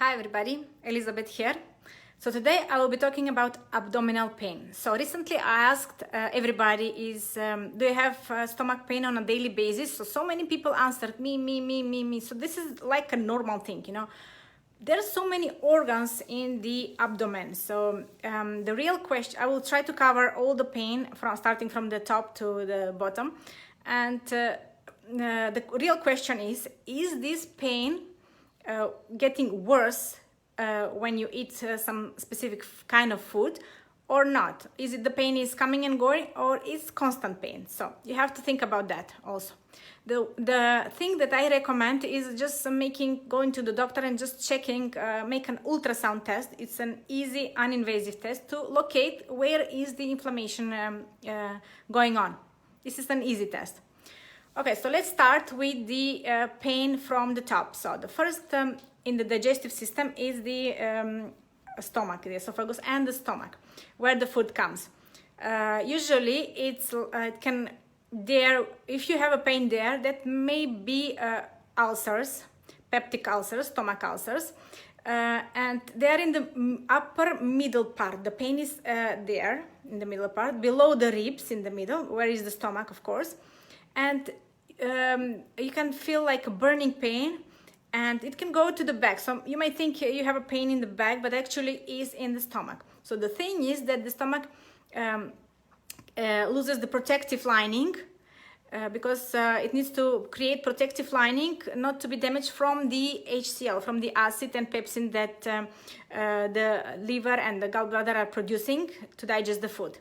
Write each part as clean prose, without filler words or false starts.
Hi everybody, Elizabeth here. So today I will be talking about abdominal pain. So recently I asked everybody do you have stomach pain on a daily basis? So many people answered me. So this is like a normal thing, you know. There are so many organs in the abdomen. So the real question, I will try to cover all the pain starting from the top to the bottom. And the real question is this pain getting worse when you eat some specific kind of food or not? Is it the pain is coming and going, or is constant pain? So you have to think about that also. The thing that I recommend is just going to the doctor and just checking, make an ultrasound test. It's an easy, uninvasive test to locate where is the inflammation going on. This is an easy test. Okay, so let's start with the pain from the top. So the first in the digestive system is the stomach, the esophagus and the stomach, where the food comes. Usually it can there, if you have a pain there, that may be ulcers, peptic ulcers, stomach ulcers, and they're in the upper middle part. The pain is there in the middle part, below the ribs in the middle, where is the stomach, of course. And you can feel like a burning pain, and it can go to the back. So you might think you have a pain in the back, but actually is in the stomach. So the thing is that the stomach loses the protective lining because it needs to create protective lining not to be damaged from the HCl, from the acid and pepsin that the liver and the gallbladder are producing to digest the food.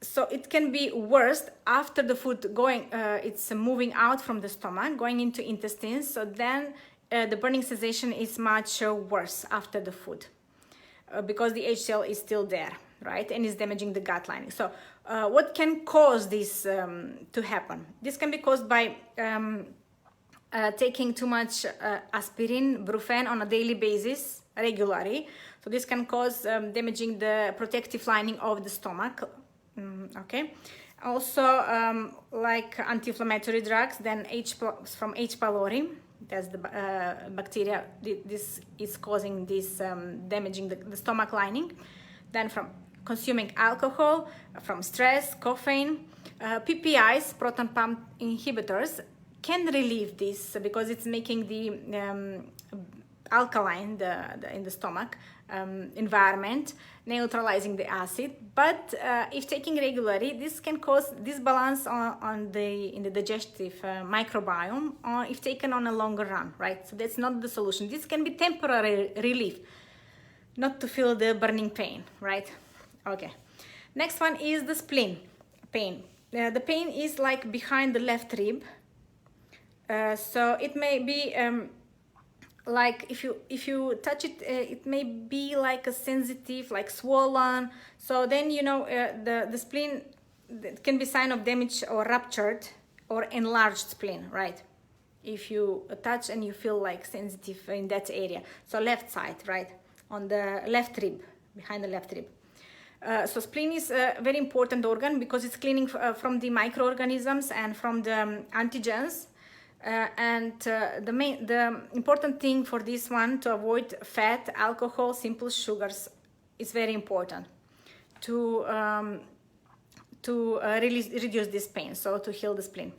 So it can be worse after the food it's moving out from the stomach, going into intestines. So then the burning sensation is much worse after the food because the HCl is still there, right? And is damaging the gut lining. So what can cause this to happen? This can be caused by taking too much aspirin, brufen on a daily basis regularly. So this can cause damaging the protective lining of the stomach. Okay, also like anti-inflammatory drugs, then from H. pylori, that's the bacteria. This is causing this damaging the stomach lining. Then from consuming alcohol, from stress, caffeine, PPIs, proton pump inhibitors, can relieve this because it's making the alkaline in the stomach environment, neutralizing the acid. But if taking regularly, this can cause disbalance in the digestive microbiome, or if taken on a longer run, right? So that's not the solution. This can be temporary relief, not to feel the burning pain, right? Okay. Next one is the spleen pain. The pain is like behind the left rib. So it may be like if you touch it, it may be like a sensitive, like swollen. So then the spleen, it can be sign of damage or ruptured or enlarged spleen, right? If you touch and you feel like sensitive in that area. So left side, right, on the left rib, behind the left rib. So spleen is a very important organ because it's cleaning from the microorganisms and from the antigens. The important thing for this one, to avoid fat, alcohol, simple sugars, is very important to reduce this pain, so to heal the spleen.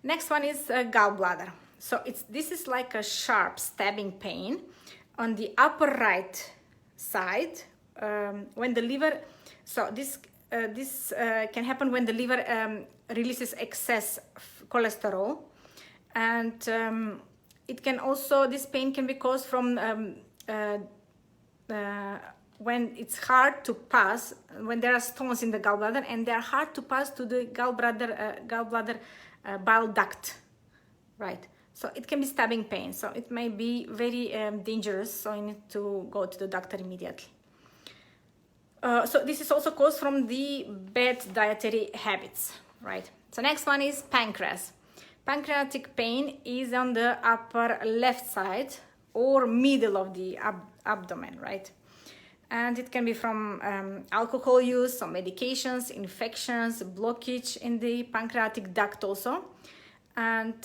Next one is gallbladder. So this is like a sharp stabbing pain on the upper right side when the liver. So this can happen when the liver releases excess cholesterol. And it can also, this pain can be caused from when it's hard to pass, when there are stones in the gallbladder and they're hard to pass to the gallbladder bile duct, right? So it can be stabbing pain. So it may be very dangerous. So you need to go to the doctor immediately. So this is also caused from the bad dietary habits, right? So next one is pancreas. Pancreatic pain is on the upper left side or middle of the abdomen, right? And it can be from alcohol use, some medications, infections, blockage in the pancreatic duct also. And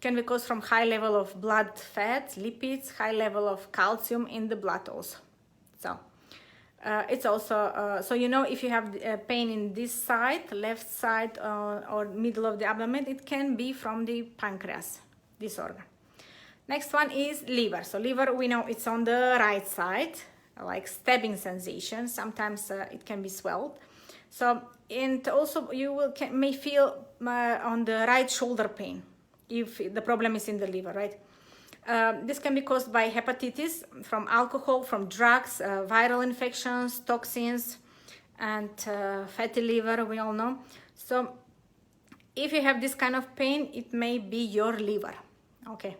can be caused from high level of blood fat, lipids, high level of calcium in the blood also. So it's also, so you know, if you have pain in this side, left side or middle of the abdomen, it can be from the pancreas, this organ. Next one is liver. So liver, we know it's on the right side, like stabbing sensation. Sometimes it can be swelled. So, and also you may feel on the right shoulder pain if the problem is in the liver, right? This can be caused by hepatitis, from alcohol, from drugs, viral infections, toxins, and fatty liver, we all know. So if you have this kind of pain, it may be your liver. Okay.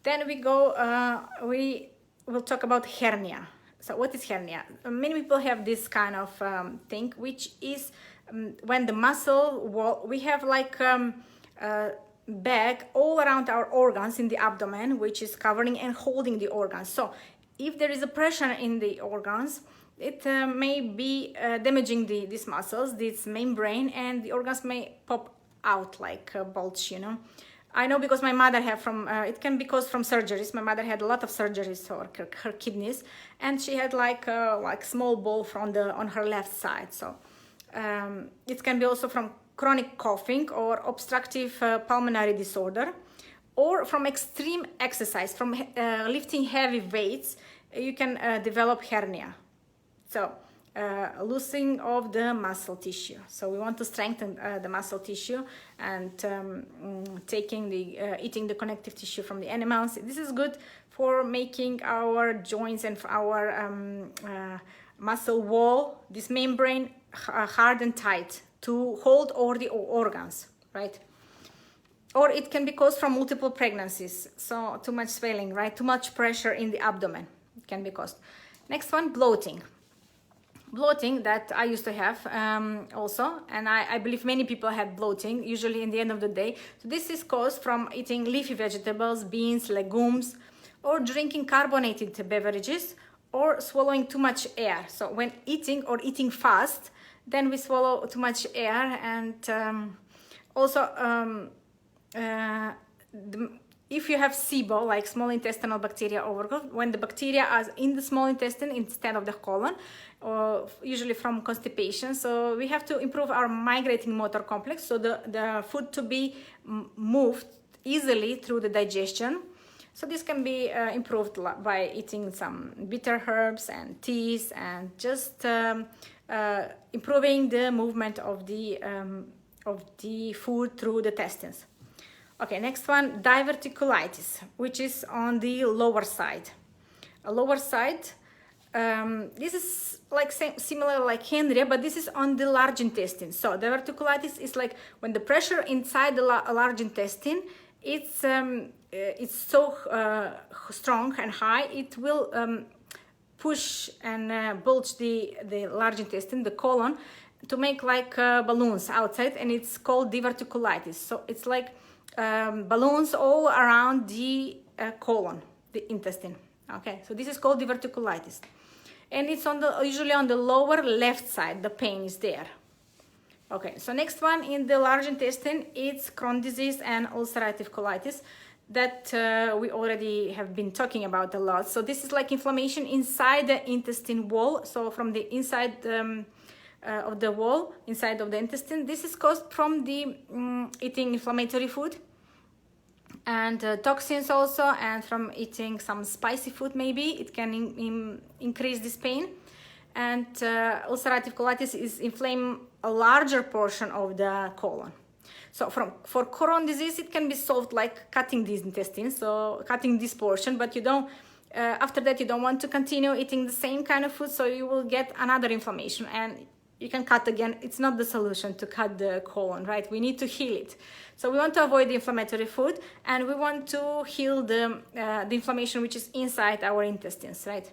Then we will talk about hernia. So what is hernia? Many people have this kind of thing, which is when the muscle wall, we have like bag all around our organs in the abdomen, which is covering and holding the organs. So if there is a pressure in the organs, it may be damaging these muscles, this membrane, and the organs may pop out like a bulge, you know. I know because my mother had it can be caused from surgeries. My mother had a lot of surgeries for her kidneys, and she had like small ball on her left side. So it can be also from chronic coughing or obstructive pulmonary disorder, or from extreme exercise, from lifting heavy weights, you can develop hernia. So loosening of the muscle tissue. So we want to strengthen the muscle tissue, and eating the connective tissue from the animals. This is good for making our joints and for our muscle wall, this membrane, hard and tight to hold all the organs, right? Or it can be caused from multiple pregnancies. So too much swelling, right? Too much pressure in the abdomen can be caused. Next one, bloating. Bloating that I used to have also, and I believe many people had bloating, usually in the end of the day. So this is caused from eating leafy vegetables, beans, legumes, or drinking carbonated beverages, or swallowing too much air. So when eating or eating fast, then we swallow too much air, and also if you have SIBO, like small intestinal bacteria overgrowth, when the bacteria are in the small intestine instead of the colon, or usually from constipation. So we have to improve our migrating motor complex, so the food to be moved easily through the digestion. So this can be improved by eating some bitter herbs and teas, and just improving the movement of the food through the intestines. Okay, next one, diverticulitis, which is on the lower side. Lower side, this is like similar like hernia, but this is on the large intestine. So diverticulitis is like when the pressure inside the large intestine, it's so strong and high, it will push and bulge the large intestine, the colon, to make like balloons outside, and it's called diverticulitis. So it's like balloons all around the colon, the intestine. Okay, so this is called diverticulitis, and it's usually on the lower left side. The pain is there. Okay, so next one in the large intestine, it's Crohn's disease and ulcerative colitis that we already have been talking about a lot. So this is like inflammation inside the intestine wall. So from the inside of the wall, inside of the intestine, this is caused from the eating inflammatory food, and toxins also, and from eating some spicy food. Maybe it can increase this pain. And ulcerative colitis is inflame a larger portion of the colon. So for Crohn's disease, it can be solved like cutting these intestines, so cutting this portion, but you don't, after that you don't want to continue eating the same kind of food, so you will get another inflammation, and you can cut again. It's not the solution to cut the colon, right? We need to heal it. So we want to avoid the inflammatory food, and we want to heal the inflammation which is inside our intestines, right?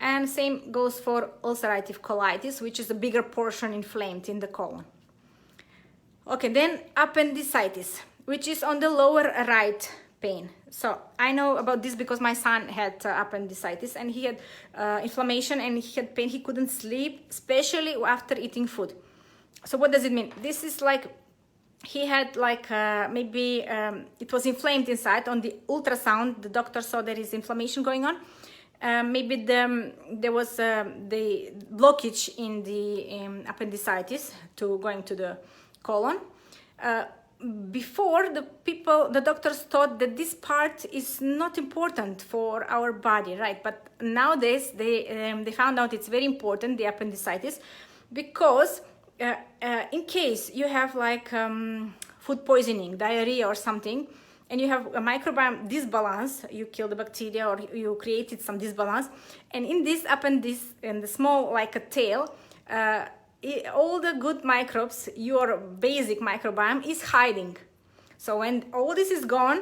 And same goes for ulcerative colitis, which is a bigger portion inflamed in the colon. Okay, then appendicitis, which is on the lower right pain. So I know about this because my son had appendicitis, and he had inflammation, and he had pain. He couldn't sleep, especially after eating food. So what does it mean? This is like he had like maybe it was inflamed inside. On the ultrasound, the doctor saw there is inflammation going on. Maybe there was the blockage in the appendicitis to going to the colon. Before, the doctors thought that this part is not important for our body, right? But nowadays they found out it's very important, the appendicitis, because in case you have like food poisoning, diarrhea or something, and you have a microbiome disbalance, you kill the bacteria or you created some disbalance, and in this appendix, in the small like a tail, all the good microbes, your basic microbiome is hiding. So when all this is gone,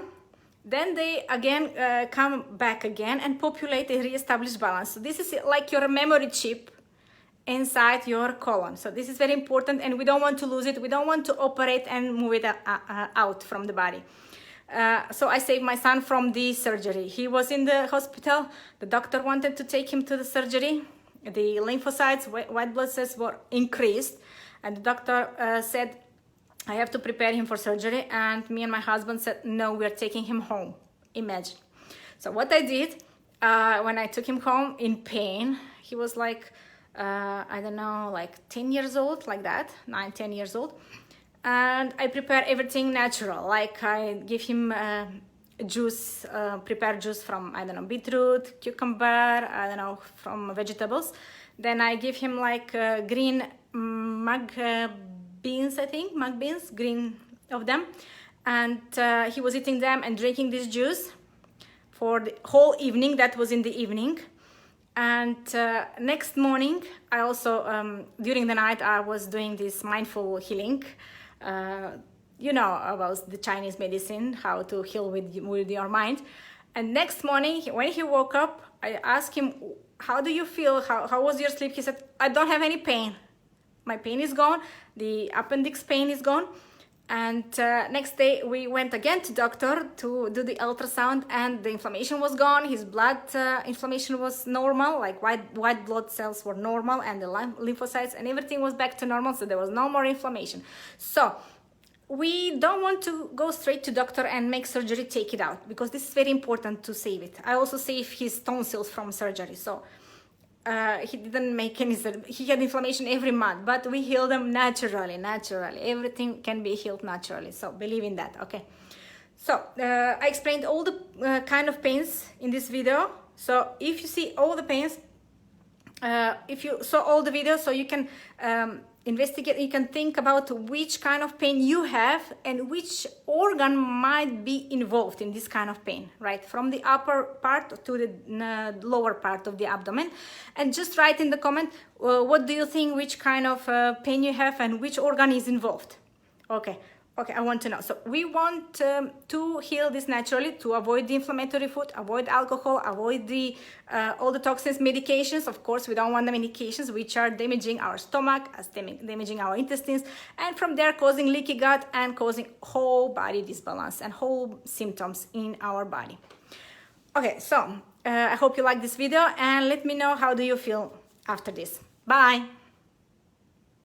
then they again come back again and populate a re-established balance. So this is like your memory chip inside your colon. So this is very important, and we don't want to lose it. We don't want to operate and move it out from the body. So I saved my son from the surgery. He was in the hospital. The doctor wanted to take him to the surgery. The lymphocytes, white blood cells were increased, and the doctor said, I have to prepare him for surgery. And me and my husband said, no, we're taking him home. Imagine. So what I did, when I took him home in pain, he was like, I don't know, like 10 years old, like that, 9, 10 years old. And I prepare everything natural. Like I give him juice, prepared juice from, I don't know, beetroot, cucumber, I don't know, from vegetables. Then I give him like green mung beans, I think, mung beans, green of them. And he was eating them and drinking this juice for the whole evening. That was in the evening. And next morning, I also, during the night, I was doing this mindful healing. You know about the Chinese medicine, how to heal with your mind. And next morning, when he woke up, I asked him, how do you feel? How was your sleep? He said, I don't have any pain. My pain is gone. The appendix pain is gone. And next day, we went again to doctor to do the ultrasound, and the inflammation was gone. His blood inflammation was normal, like white blood cells were normal, and the lymphocytes, and everything was back to normal, so there was no more inflammation. So we don't want to go straight to doctor and make surgery, take it out, because this is very important to save it. I also saved his tonsils from surgery, so he didn't make any, he had inflammation every month, but we healed them naturally. Everything can be healed naturally, so believe in that, okay? So I explained all the kind of pains in this video. So if you see all the pains, if you saw all the videos, so you can investigate, you can think about which kind of pain you have and which organ might be involved in this kind of pain, right? From the upper part to the lower part of the abdomen. And just write in the comment, what do you think, which kind of pain you have and which organ is involved. Okay, I want to know. So we want to heal this naturally, to avoid the inflammatory food, avoid alcohol, avoid the all the toxins, medications. Of course, we don't want the medications which are damaging our stomach, damaging our intestines, and from there causing leaky gut and causing whole body disbalance and whole symptoms in our body. Okay, so I hope you like this video, and let me know how do you feel after this. Bye.